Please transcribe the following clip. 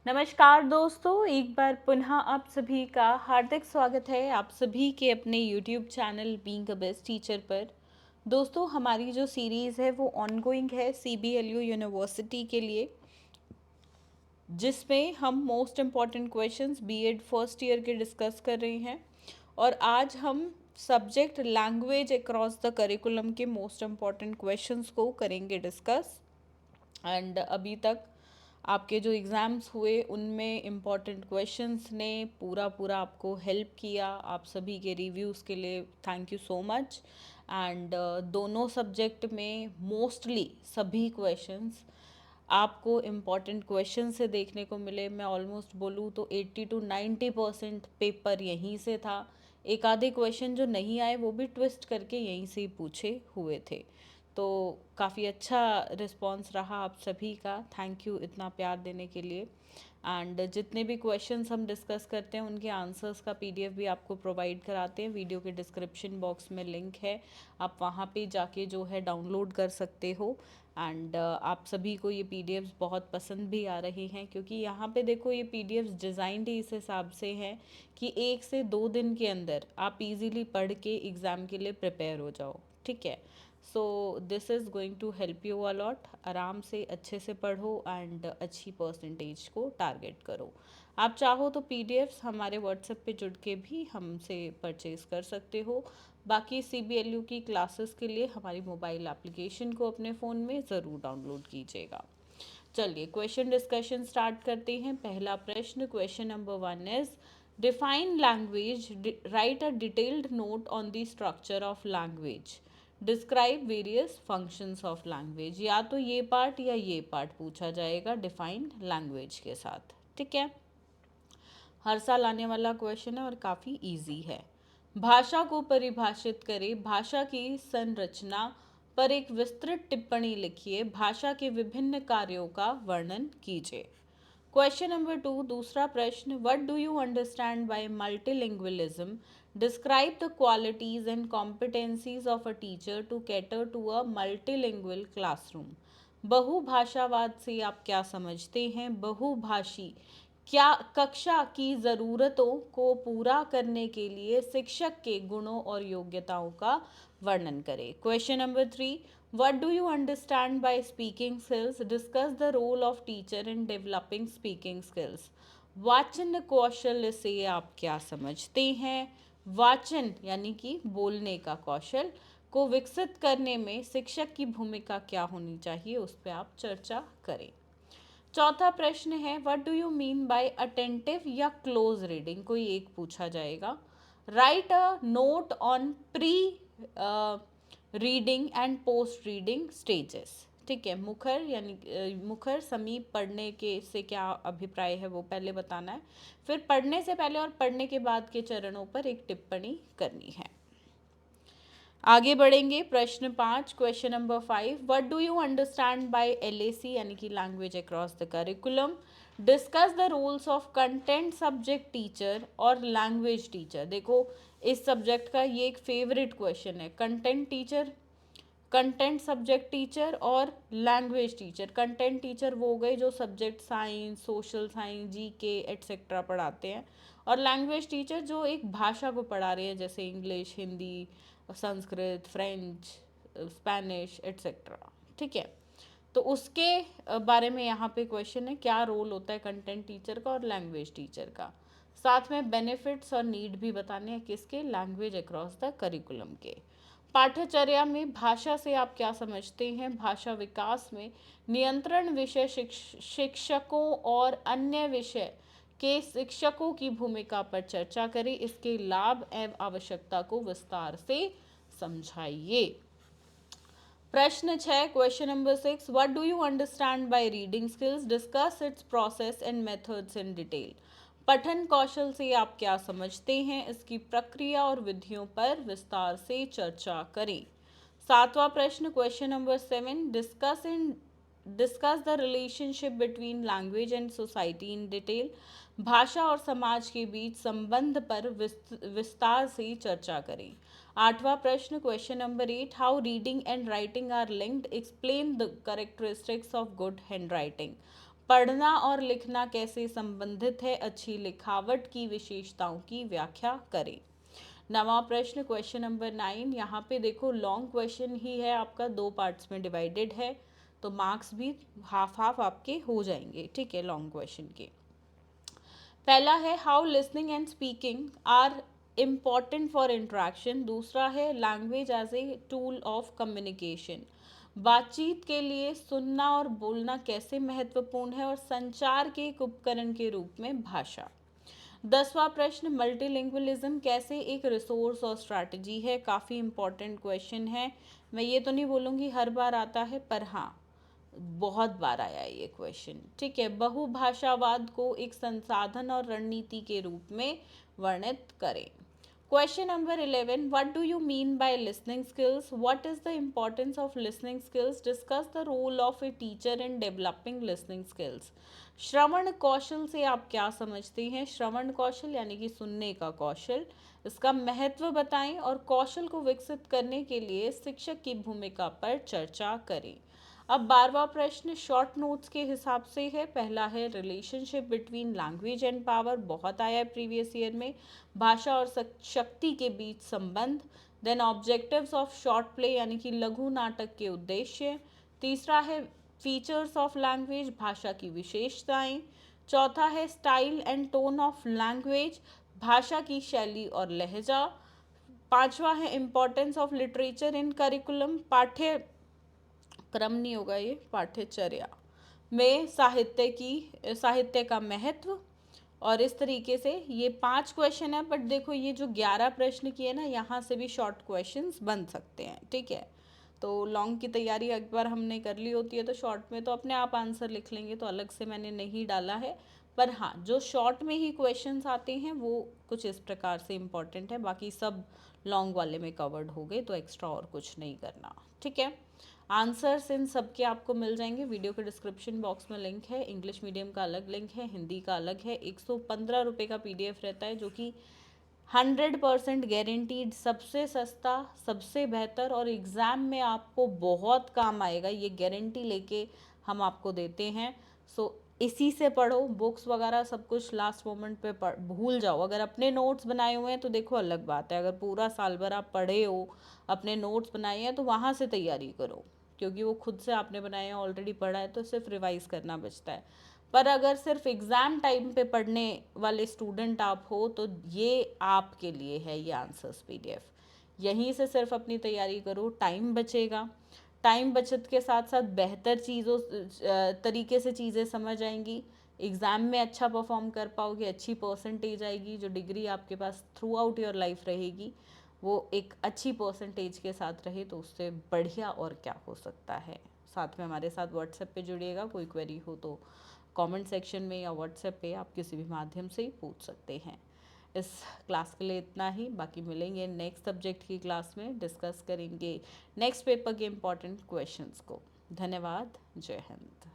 नमस्कार दोस्तों, एक बार पुनः आप सभी का हार्दिक स्वागत है आप सभी के अपने YouTube channel being a best teacher पर। दोस्तों, हमारी जो सीरीज़ है वो ऑनगोइंग है CBLU यूनिवर्सिटी के लिए, जिसमें हम most important questions BEd first year के डिस्कस कर रहे हैं। और आज हम subject language across the curriculum के मोस्ट इम्पॉर्टेंट क्वेश्चंस को करेंगे डिस्कस। एंड अभी तक आपके जो एग्ज़ाम्स हुए उनमें इम्पॉर्टेंट क्वेश्चंस ने पूरा पूरा आपको हेल्प किया। आप सभी के रिव्यूज़ के लिए thank you so much. And दोनों सब्जेक्ट में मोस्टली सभी क्वेश्चंस आपको इम्पॉर्टेंट क्वेश्चन से देखने को मिले। मैं ऑलमोस्ट बोलूँ तो 80 to 90% पेपर यहीं से था। एक आधे क्वेश्चन जो नहीं आए वो भी ट्विस्ट करके यहीं से ही पूछे हुए थे। तो काफ़ी अच्छा रिस्पांस रहा आप सभी का, थैंक यू इतना प्यार देने के लिए। एंड जितने भी क्वेश्चंस हम डिस्कस करते हैं उनके आंसर्स का पीडीएफ भी आपको प्रोवाइड कराते हैं। वीडियो के डिस्क्रिप्शन बॉक्स में लिंक है, आप वहाँ पे जाके जो है डाउनलोड कर सकते हो। एंड आप सभी को ये पीडीएफ्स बहुत पसंद भी आ रहे हैं, क्योंकि यहाँ पे देखो ये पीडीएफ्स डिज़ाइंड ही इस हिसाब से हैं कि 1 से 2 दिन के अंदर आप इजीली पढ़ के एग्ज़ाम के लिए प्रिपेयर हो जाओ। ठीक है, so this is going to help you a lot. आराम से अच्छे से पढ़ो एंड अच्छी परसेंटेज को टारगेट करो। आप चाहो तो पीडीएफ्स हमारे व्हाट्सएप पे जुड़ के भी हमसे परचेज़ कर सकते हो। बाकी CBLU की क्लासेस के लिए हमारी मोबाइल एप्लीकेशन को अपने फ़ोन में ज़रूर डाउनलोड कीजिएगा। चलिए क्वेश्चन डिस्कशन स्टार्ट करते हैं। पहला प्रश्न, question number 1 is define language, right a detailed note on the structure of language, describe various functions of language. या तो ये पार्ट या ये पार्ट पूछा जाएगा डिफाइन लैंग्वेज के साथ। ठीक है, हर साल आने वाला क्वेश्चन है और काफ़ी इजी है। भाषा को परिभाषित करें, भाषा की संरचना पर एक विस्तृत टिप्पणी लिखिए, भाषा के विभिन्न कार्यों का वर्णन कीजिए। क्वेश्चन नंबर 2, दूसरा प्रश्न, what do you understand by multilingualism, describe the qualities and competencies of a teacher to cater to a multilingual classroom. बहुभाषावाद से आप क्या समझते हैं? बहुभाषी क्या कक्षा की ज़रूरतों को पूरा करने के लिए शिक्षक के गुणों और योग्यताओं का वर्णन करें। Question number 3, what do you understand by speaking skills, discuss the role of teacher in developing speaking skills. वाचन कौशल से आप क्या समझते हैं? वाचन यानी कि बोलने का कौशल को विकसित करने में शिक्षक की भूमिका क्या होनी चाहिए, उस पर आप चर्चा करें। चौथा प्रश्न है, what do you mean bye attentive या क्लोज रीडिंग, कोई एक पूछा जाएगा। Right a note on pre reading and post reading stages. ठीक है, मुखर यानी मुखर समीप पढ़ने के से क्या अभिप्राय है वो पहले बताना है, फिर पढ़ने से पहले और पढ़ने के बाद के चरणों पर एक टिप्पणी करनी है। आगे बढ़ेंगे। प्रश्न 5, question number 5, what do you understand by LAC यानी कि language across the curriculum, discuss the roles of content subject teacher और लैंग्वेज टीचर। देखो इस सब्जेक्ट का ये एक फेवरेट क्वेश्चन है, content teacher, content subject teacher और लैंग्वेज टीचर। कंटेंट टीचर वो हो गए जो subject science, social science, GK etcetera पढ़ाते हैं, और लैंग्वेज टीचर जो एक भाषा को पढ़ा रहे हैं, जैसे English, Hindi, Sanskrit, French, Spanish etcetera. ठीक है, तो उसके बारे में यहाँ पे क्वेश्चन है, क्या रोल होता है कंटेंट टीचर का और लैंग्वेज टीचर का। साथ में बेनिफिट्स और नीड भी बताने हैं किसके, लैंग्वेज अक्रॉस द करिकुलम के। पाठ्यचर्या में भाषा से आप क्या समझते हैं? भाषा विकास में नियंत्रण विषय शिक्षकों और अन्य विषय के शिक्षकों की भूमिका पर चर्चा करें, इसके लाभ एवं आवश्यकता को विस्तार से समझाइए। प्रश्न 6, question number 6, what do you understand by reading skills, discuss it's process and methods in detail. पठन कौशल से आप क्या समझते हैं, इसकी प्रक्रिया और विधियों पर विस्तार से चर्चा करें। सातवां प्रश्न, question number 7, discuss the relationship between language and society in detail. भाषा और समाज के बीच संबंध पर विस्तार से चर्चा करें। आठवां प्रश्न, question number 8, how reading and writing are linked, explain the characteristics of good handwriting. पढ़ना और लिखना कैसे संबंधित है, अच्छी लिखावट की विशेषताओं की व्याख्या करें। नवा प्रश्न क्वेश्चन नंबर 9, यहाँ पे देखो लॉन्ग क्वेश्चन ही है आपका, 2 पार्ट्स में डिवाइडेड है, तो मार्क्स भी हाफ हाफ आपके हो जाएंगे, ठीक है, लॉन्ग क्वेश्चन के। पहला है how listening and speaking are important for interaction. दूसरा है language as a tool of communication. बातचीत के लिए सुनना और बोलना कैसे महत्वपूर्ण है, और संचार के एक उपकरण के रूप में भाषा। 10वां प्रश्न मल्टीलिंगुअलिज्म कैसे एक रिसोर्स और स्ट्रैटेजी है। काफ़ी इंपॉर्टेंट क्वेश्चन है। मैं ये तो नहीं बोलूँगी हर बार आता है, पर हाँ बहुत बार आया ये क्वेश्चन, ठीक है। बहुभाषावाद को एक संसाधन और रणनीति के रूप में वर्णित करें। Question number 11, what do you mean by listening skills, what is the importance of listening skills, discuss the role of a teacher in developing listening skills. श्रवण कौशल से आप क्या समझते हैं। श्रवण कौशल यानी कि सुनने का कौशल, इसका महत्व बताएं और कौशल को विकसित करने के लिए शिक्षक की भूमिका पर चर्चा करें। अब 12वां प्रश्न शॉर्ट नोट्स के हिसाब से है। पहला है relationship between language and power, बहुत आया है प्रीवियस ईयर में। भाषा और शक्ति के बीच संबंध। Then objectives of short play यानी कि लघु नाटक के उद्देश्य। तीसरा है फीचर्स ऑफ लैंग्वेज, भाषा की विशेषताएं। चौथा है style and tone of language, भाषा की शैली और लहजा। पांचवा है importance of literature in curriculum, क्रम नहीं होगा ये, पाठ्यचर्या में साहित्य का महत्व। और इस तरीके से ये 5 क्वेश्चन है, बट देखो ये जो 11 प्रश्न किए ना, यहाँ से भी शॉर्ट क्वेश्चंस बन सकते हैं, ठीक है। तो लॉन्ग की तैयारी एक बार हमने कर ली होती है तो शॉर्ट में तो अपने आप आंसर लिख लेंगे, तो अलग से मैंने नहीं डाला है। पर हाँ, जो शॉर्ट में ही क्वेश्चंस आते हैं वो कुछ इस प्रकार से इम्पॉर्टेंट है, बाकी सब लॉन्ग वाले में कवर्ड हो गए, तो एक्स्ट्रा और कुछ नहीं करना, ठीक है। आंसर्स इन सब के आपको मिल जाएंगे, वीडियो के डिस्क्रिप्शन बॉक्स में लिंक है। इंग्लिश मीडियम का अलग लिंक है, हिंदी का अलग है। 115 रुपये का PDF रहता है, जो कि 100% गारंटीड, सबसे सस्ता, सबसे बेहतर, और एग्ज़ाम में आपको बहुत काम आएगा, ये गारंटी लेके हम आपको देते हैं। सो इसी से पढ़ो, बुक्स वगैरह सब कुछ लास्ट मोमेंट पे भूल जाओ। अगर अपने नोट्स बनाए हुए हैं तो देखो अलग बात है, अगर पूरा साल भर आप पढ़े हो, अपने नोट्स बनाए हैं, तो वहाँ से तैयारी करो, क्योंकि वो खुद से आपने बनाए हैं, ऑलरेडी पढ़ा है, तो सिर्फ रिवाइज करना बचता है। पर अगर सिर्फ एग्ज़ाम टाइम पे पढ़ने वाले स्टूडेंट आप हो, तो ये आपके लिए है ये आंसर्स PDF। यहीं से सिर्फ अपनी तैयारी करो, टाइम बचेगा। टाइम बचत के साथ साथ बेहतर तरीके से चीज़ें समझ आएंगी, एग्ज़ाम में अच्छा परफॉर्म कर पाओगे, अच्छी परसेंटेज आएगी, जो डिग्री आपके pass through out your life रहेगी वो एक अच्छी परसेंटेज के साथ रहे, तो उससे बढ़िया और क्या हो सकता है। साथ में हमारे साथ व्हाट्सएप पे जुड़िएगा, कोई क्वेरी हो तो कमेंट सेक्शन में या व्हाट्सएप पे आप किसी भी माध्यम से ही पूछ सकते हैं। इस क्लास के लिए इतना ही, बाकी मिलेंगे नेक्स्ट सब्जेक्ट की क्लास में, डिस्कस करेंगे नेक्स्ट पेपर के इम्पॉर्टेंट क्वेश्चंस को। धन्यवाद, जय हिंद।